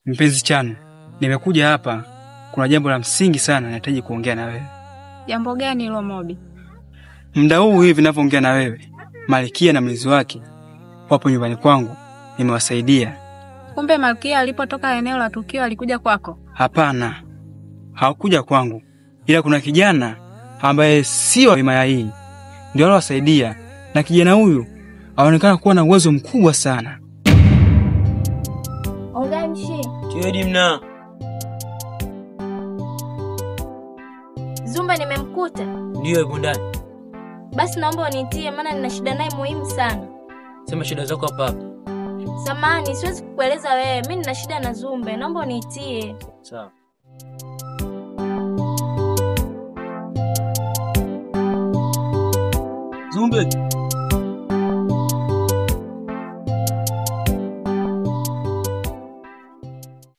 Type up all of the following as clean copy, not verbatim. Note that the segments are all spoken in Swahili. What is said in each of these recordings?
Mpenzi Chano, nimekuja hapa, kuna jambo la msingi sana nahitaji kuongea na wewe. Jambo gani hilo Mobi? Muda huu hivi ninapoongea na wewe, Malkia na mlinzi wake wapo nyumbani kwangu, nimewasaidia. Kumbe Malkia alipotoka eneo la tukio alikuja kwako? Hapana, hakuja kwangu, ila kuna kijana ambaye sio himaya hii ndio alowasaidia, na kijana huyu anaonekana kuwa na uwezo mkubwa sana. Ogamshi. Tiedi mna. Zumba nimemkuta. Ndio yuko ndani. Basi naomba unitie maana nina shida naye muhimu sana. Sema shida zako hapa. Samahani, siwezi kukueleza wewe. Mimi nina shida na Zumbe. Naomba unitie. Sawa. Zumbe.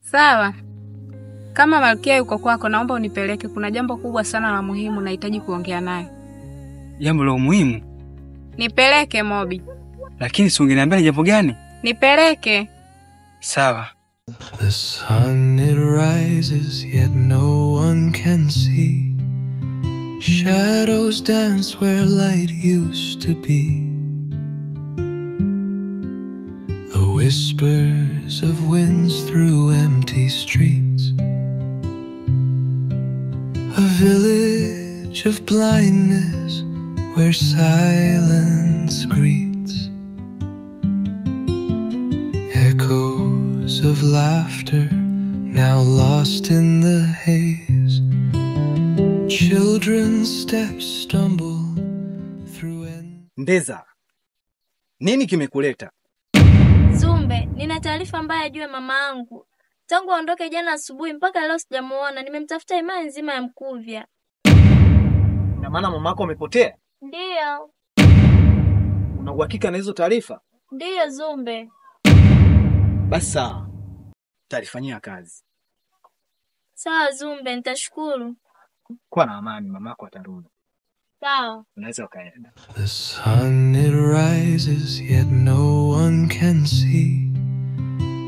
Sawa. Kama Malkia yuko kwako, naomba unipeleke. Kuna jambo kubwa sana la muhimu nahitaji kuongea naye. Jambo la muhimu? Nipeleke Mobi. Lakini si ungeniambia ni jambo gani? Nipeleke. Sawa. The sun it rises yet no one can see. Shadows dance where light used to be. The whispers of winds through empty streets. A village of blindness where silence greets. Echoes of laughter now lost in the haze. Children's steps stumble through Mbeza, nini kimekuleta? Zumbe, nina taarifa mbaya juu ya mama yangu. Tangu aondoke jana asubuhi mpaka leo sijamuona. Nimemtafuta imani nzima ya Mkuvya. Na maana mamako amepotea? Ndio. Una uhakika na hizo taarifa? Ndio Zumbe. Basi sawa. Talifanyia kazi. Sawa Zumbe, nitashukuru. Kuwa na amani, mamako atarudi. Sawa. Unaweza ukaenda. The sun it rises yet no one can see.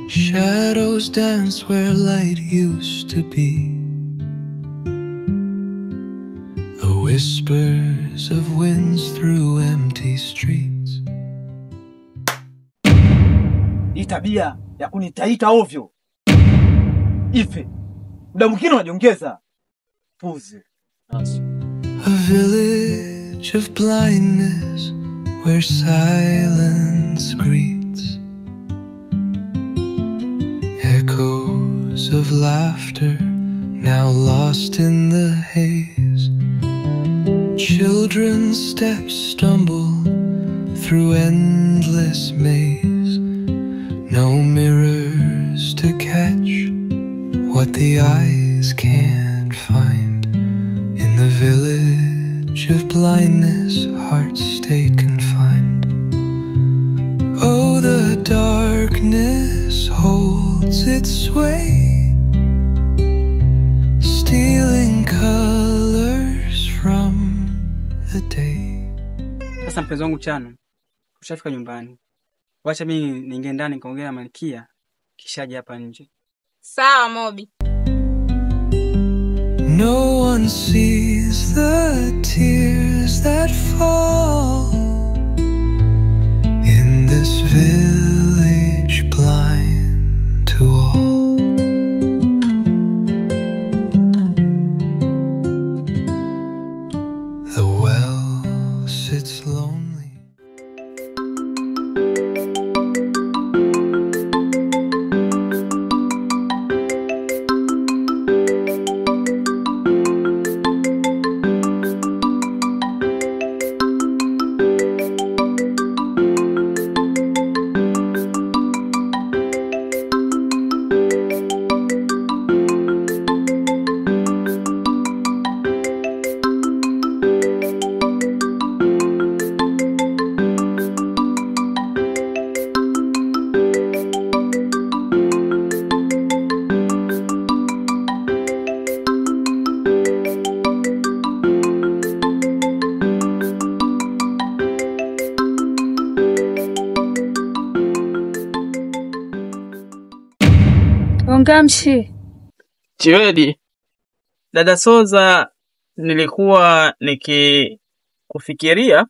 Shadows dance where light used to be. The whispers of winds through empty streets. Hii tabia ya kunitaita ovyo. Ife. Muda mwingine unajiongeza. Puzi. A village of blindness where silence greets. Echoes of laughter now lost in the haze. Children's steps stumble through endless maze. No mirrors to catch what the eyes can't find. In the village of blindness, hearts stay confined. Oh, the darkness holds its sway, stealing colors from the day. Sasa mpenzi wangu Chano, ushafika nyumbani. Wacha mimi niingie ndani kaongea na Malkia, kisha aje hapa nje. Sawa Mobi. No one sees the tears that fall in this village blind to all. The well sits lonely. Ongamshi. Chiwedi, dada Soza, nilikuwa nikikufikiria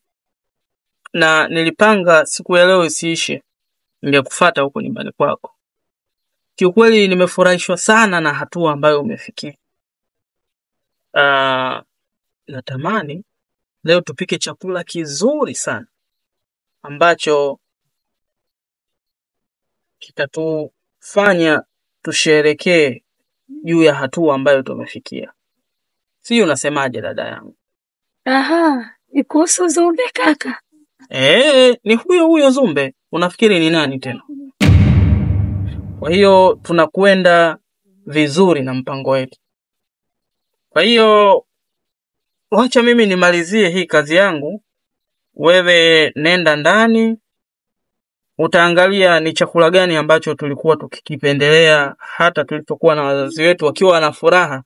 na nilipanga siku ya leo isiishe ningekufuata huko nyumbani kwako. Kiukweli nimefurahishwa sana na hatua ambayo umefikia. Natamani leo tupike chakula kizuri sana ambacho kitatufanya tusherekee juu ya hatua ambayo tumefikia. Sio, unasemaje dada yangu? Aha, ni kuhusu Zumbe kaka. Ni huyo Zumbe. Unafikiri ni nani tena? Kwa hiyo tunakwenda vizuri na mpango wetu. Kwa hiyo wacha mimi nimalizie hii kazi yangu. Wewe nenda ndani. Utaangalia ni chakula gani ambacho tulikuwa tukikipendelea hata tulipokuwa na wazazi wetu wakiwa na furaha.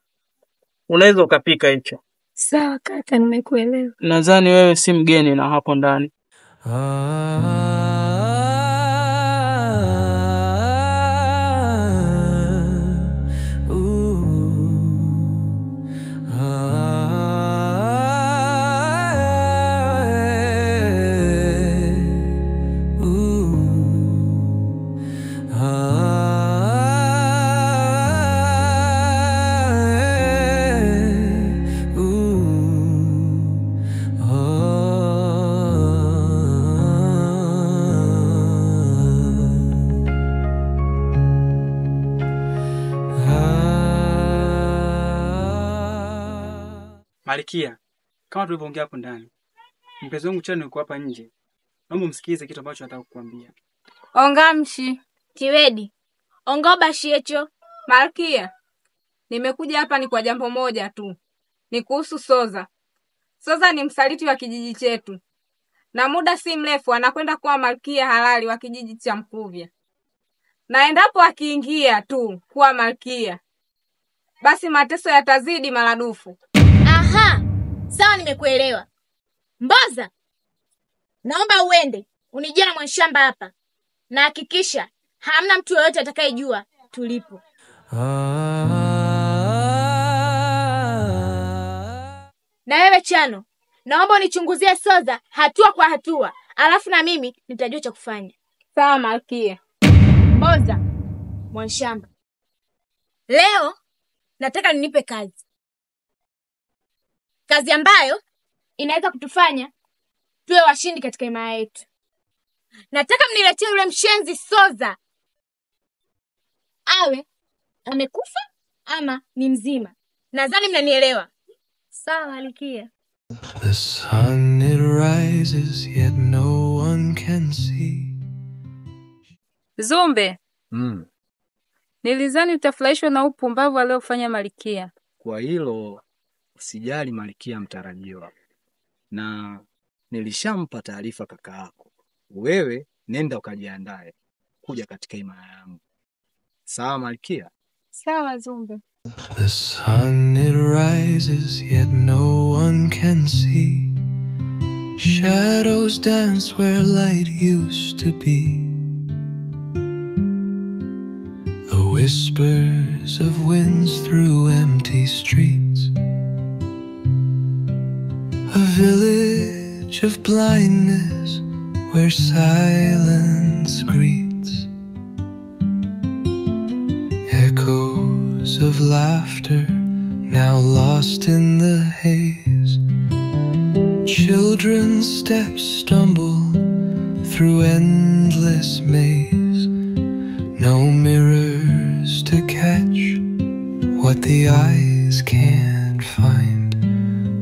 Unaweza ukapika hicho. Sawa kaka, nimekuelewa. Nadhani wewe si mgeni na hapo ndani. Malikia, kama tulivyoongea hapo ndani, mpenzi wangu Chano yuko hapa nje. Naomba msikilize kitu ambacho nataka kukuambia. Ongamshi. Chiwedi, ongoba shiecho. Malkia, nimekuja hapa ni kwa jambo moja tu. Ni kuhusu Soza. Soza ni msaliti wa kijiji chetu. Na muda si mrefu anakwenda kuwa malkia halali wa kijiji cha Mkuvya. Na endapo akiingia tu kuwa malkia, basi mateso yatazidi maradufu. Aha, sawa, nimekuelewa. Mboza, naomba uende unijia na Mwanshamba hapa. Na hakikisha hamna mtu yoyote atakayejua tulipo. Na wewe Chano, naomba unichunguzie Soza hatua kwa hatua, alafu na mimi nitajua cha kufanya. Sawa malkia. Mboza, Mwanshamba, leo nataka ninipe kazi. Kazi ambayo inaweza kutufanya tuwe washindi katika himaya yetu. Nataka mniletee yule mshenzi Soza. Awe amekufa ama ni mzima. Nadhani mnanielewa. Sawa Malkia. The sun it rises yet no one can see. Zumbe. Nilizani utafurahishwa na upumbavu aliofanya Malkia. Kwa hilo usijali Malkia mtarajiwa. Na nilishampa taarifa kaka yako. Wewe nenda ukajiandae kuja katika himaya yangu. Sawa Malkia? Sawa Zumbe. The sun it rises yet no one can see. Shadows dance where light used to be. The whispers of winds through empty streets. A village of blindness where silence greets. Echoes of laughter now lost in the haze. Children's steps stumble through endless maze. No mirrors to catch what the eyes can't find.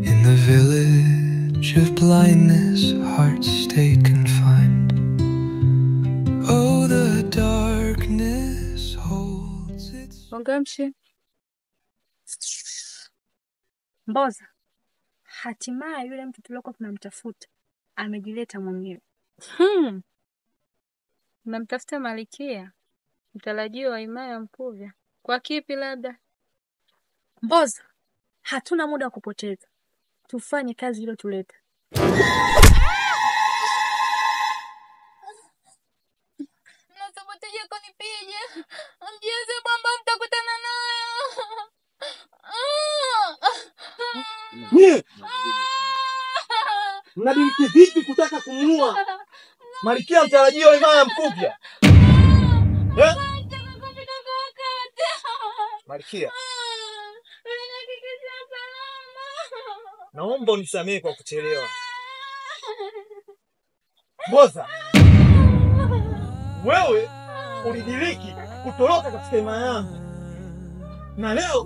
In the village of blindness, hearts stay confined. Oh, the darkness holds its... Ongamshi. Mboza, hatimaye yule mtu tuliokuwa tunamtafuta amejileta mwenyewe. Namtafuta Malkia, mtarajiwa wa himaya ya Mkuvya. Kwa kipi labda? Mboza, hatuna muda wa kupoteza. Tufanye kazi ile tuleta. Mnasaboteje kunipija? Mjeze bamba Mnadiriki vipi kutaka kumuua Malkia mtarajiwa wa Himaya Mkupya? Eh? Malkia, naomba unisamehe kwa kuchelewa. Mboza, wewe ulidiriki kutoroka katika himaya yangu, na leo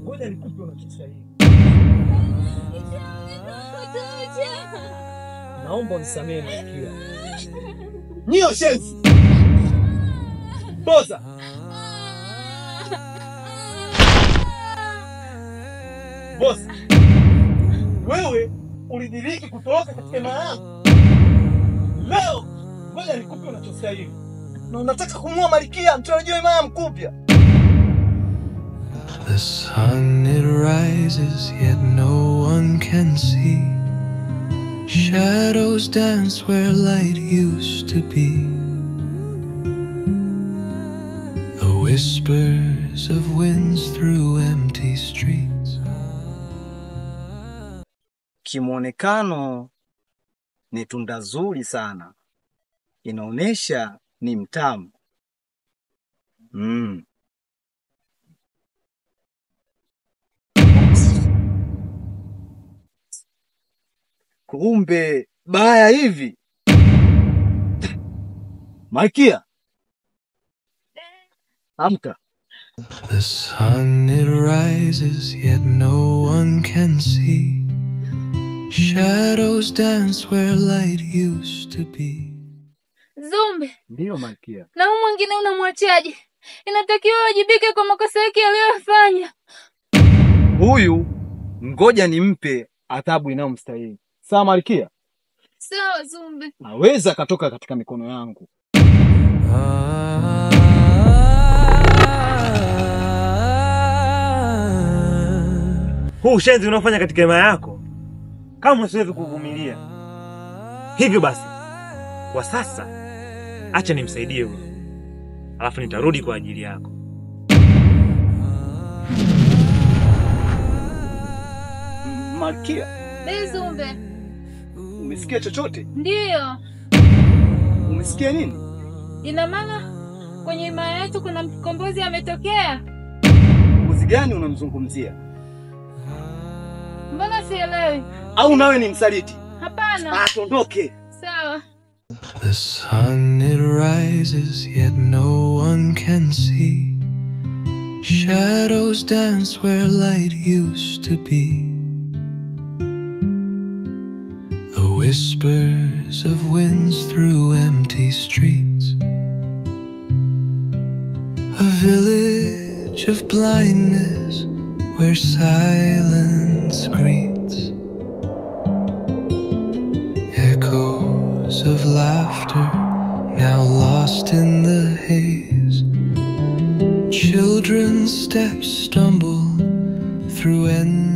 ngoja nikupe unachostahili. Naomba unisamehe Malkia. Nio shenzi. Mboza, Boss, wewe ulidiriki kutoroka katika himaya yangu. Leo ngoja nikupe unachostahili. Na unataka kumuua Malkia mtarajiwa wa Himaya Mkupya. The sun it rises yet no one can see. Shadows dance where light used to be. The whispers of winds through empty streets. Kimuonekano ni tunda zuri sana. Inaonesha ni mtamu. Kumbe baya hivi. Malkia, amka. The sun it rises yet no one can see. Shadows dance where light used to be. Zumbe, Ndio Malkia. na huyu mwingine unamwachaje? Inatakiwa wajibike kwa makosa yake aliyofanya. Huyu ngoja nimpe adhabu inayomstahili. Sawa Malkia? Sawa Zumbe. Naweza katoka katika mikono yangu. Huu ushenzi unaofanya katika himaya yako kama siwezi kuvumilia. Hivyo basi, kwa sasa acha nimsaidie huyu, alafu nitarudi kwa ajili yako. Malkia, Zumbe. umesikia chochote? Ndiyo. Umesikia nini? Ina maana kwenye himaya yetu kuna mkombozi ametokea. Mkombozi gani unamzungumzia? Mbona sielewi? Au nawe ni msaliti? Hapana. Atondoke. Sawa. The sun it rises yet no one can see. Shadows dance where light used to be. The whispers of winds through empty streets. A village of blindness where silence greets. Echoes of laughter now lost in the haze. Children's steps stumble through endless